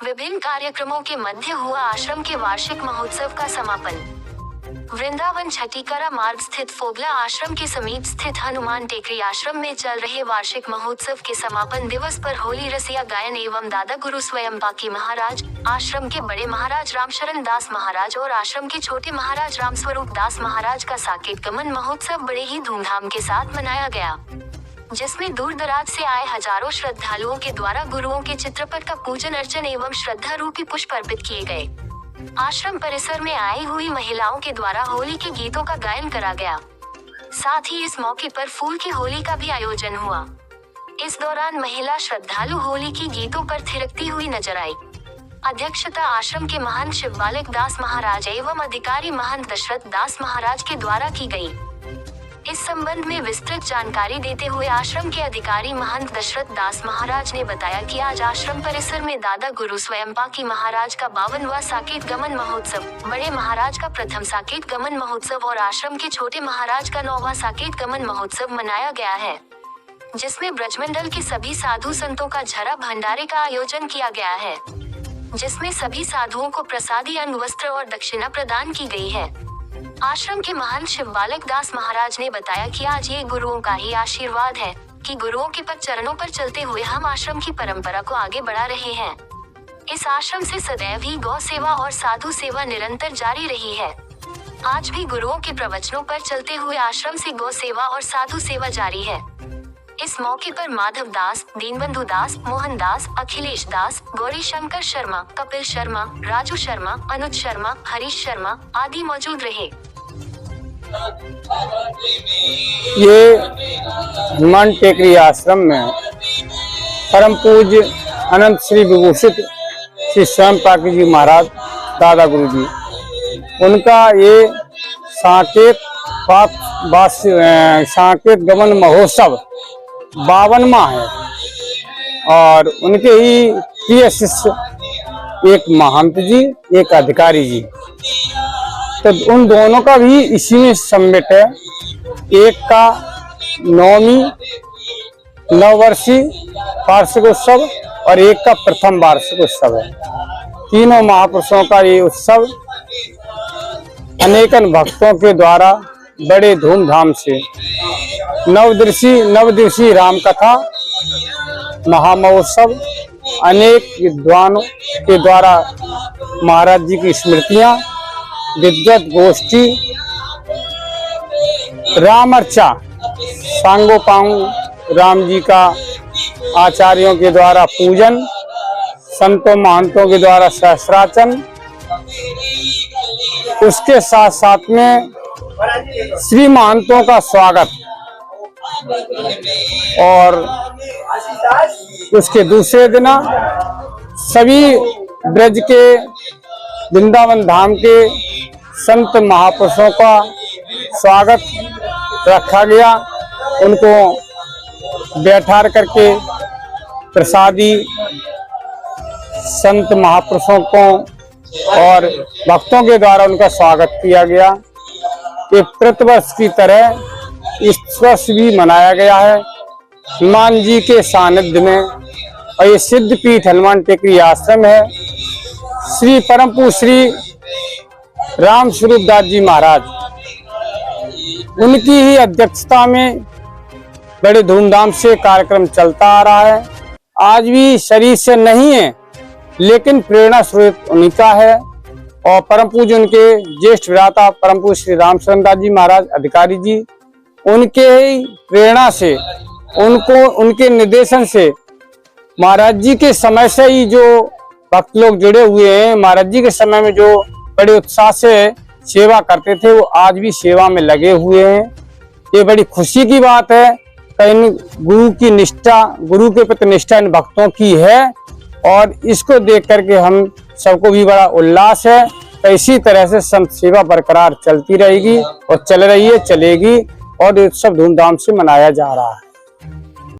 विभिन्न कार्यक्रमों के मध्य हुआ आश्रम के वार्षिक महोत्सव का समापन। वृंदावन छठीकरा मार्ग स्थित फोगला आश्रम के समीप स्थित हनुमान टेकरी आश्रम में चल रहे वार्षिक महोत्सव के समापन दिवस पर होली रसिया गायन एवं दादा गुरु स्वयं पाकी महाराज, आश्रम के बड़े महाराज रामशरण दास महाराज और आश्रम के छोटे महाराज रामस्वरूप दास महाराज का साकेत गमन महोत्सव बड़े ही धूमधाम के साथ मनाया गया, जिसमें दूर दराज से आए हजारों श्रद्धालुओं के द्वारा गुरुओं के चित्रपट का पूजन अर्चन एवं श्रद्धा रूपी पुष्प अर्पित किए गए। आश्रम परिसर में आई हुई महिलाओं के द्वारा होली के गीतों का गायन करा गया। साथ ही इस मौके पर फूल की होली का भी आयोजन हुआ। इस दौरान महिला श्रद्धालु होली की गीतों पर थिरकती हुई नजर आई। अध्यक्षता आश्रम के महंत शिवबालक दास महाराज एवं अधिकारी महंत दशरथ दास महाराज के द्वारा की गई। इस संबंध में विस्तृत जानकारी देते हुए आश्रम के अधिकारी महंत दशरथ दास महाराज ने बताया कि आज आश्रम परिसर में दादा गुरु स्वयं पाकी महाराज का 52वां साकेत गमन महोत्सव, बड़े महाराज का प्रथम साकेत गमन महोत्सव और आश्रम के छोटे महाराज का 9वां साकेत गमन महोत्सव मनाया गया है, जिसमें ब्रजमंडल के सभी साधु संतों का झरा भंडारे का आयोजन किया गया है, जिसमें सभी साधुओं को प्रसादी अन्न वस्त्र और दक्षिणा प्रदान की गई है। आश्रम के महंत शिवबालक दास महाराज ने बताया कि आज ये गुरुओं का ही आशीर्वाद है कि गुरुओं के पद चरणों पर चलते हुए हम आश्रम की परंपरा को आगे बढ़ा रहे हैं। इस आश्रम से सदैव ही गौ सेवा और साधु सेवा निरंतर जारी रही है। आज भी गुरुओं के प्रवचनों पर चलते हुए आश्रम से गौ सेवा और साधु सेवा जारी है। इस मौके पर माधव दास, दीनबंधु दास, मोहन दास, अखिलेश दास, गौरी शंकर शर्मा, कपिल शर्मा, राजू शर्मा, अनुज शर्मा, हरीश शर्मा आदि मौजूद रहे। ये हनुमान टेकरी आश्रम में परम पूज्य अनंत श्री विभूषित श्री स्वयं पाकी जी महाराज दादा गुरु जी, उनका ये साकेत गमन महोत्सव 52वां है और उनके ही प्रिय शिष्य एक महंत जी, एक अधिकारी जी, तो उन दोनों का भी इसी में सम्मिट है। एक का 9वीं नववर्षीय वार्षिक उत्सव और एक का प्रथम वार्षिक उत्सव है। तीनों महापुरुषों का ये उत्सव अनेकन भक्तों के द्वारा बड़े धूमधाम से नवदिवसीय राम कथा महामहोत्सव, अनेक विद्वानों के द्वारा महाराज जी की स्मृतियां, विद्वत गोष्ठी, राम अर्चा, सांगोपांग राम जी का आचार्यों के द्वारा पूजन, संतों महंतों के द्वारा सहस्राचन, उसके साथ साथ में श्री महंतों का स्वागत और उसके दूसरे दिन सभी ब्रज के वृंदावन धाम के संत महापुरुषों का स्वागत रखा गया। उनको बैठा करके प्रसादी संत महापुरुषों को और भक्तों के द्वारा उनका स्वागत किया गया। एक प्रतिवर्ष की तरह इस वर्ष भी मनाया गया है हनुमान जी के सानिध्य में, और ये सिद्ध पीठ हनुमान टेकरी आश्रम है। श्री परम पूज्य श्री रामस्वरूप दास जी महाराज, उनकी ही अध्यक्षता में बड़े धूमधाम से कार्यक्रम चलता आ रहा है। आज भी शरीर से नहीं है लेकिन प्रेरणा स्रोत उन्हीं का है और परम पूज्य उनके ज्येष्ठ भ्राता परम पूज्य श्री रामशरण दास जी महाराज अधिकारी जी, उनके ही प्रेरणा से, उनके निर्देशन से महाराज जी के समय से ही जो भक्त लोग जुड़े हुए हैं, महाराज जी के समय में जो बड़े उत्साह से सेवा करते थे, वो आज भी सेवा में लगे हुए हैं। ये बड़ी खुशी की बात है। कहीं गुरु की निष्ठा, गुरु के प्रति निष्ठा इन भक्तों की है और इसको देख करके हम सबको भी बड़ा उल्लास है। तो इसी तरह से संत सेवा बरकरार चलती रहेगी और चल रही है, चलेगी और ये सब धूमधाम से मनाया जा रहा है।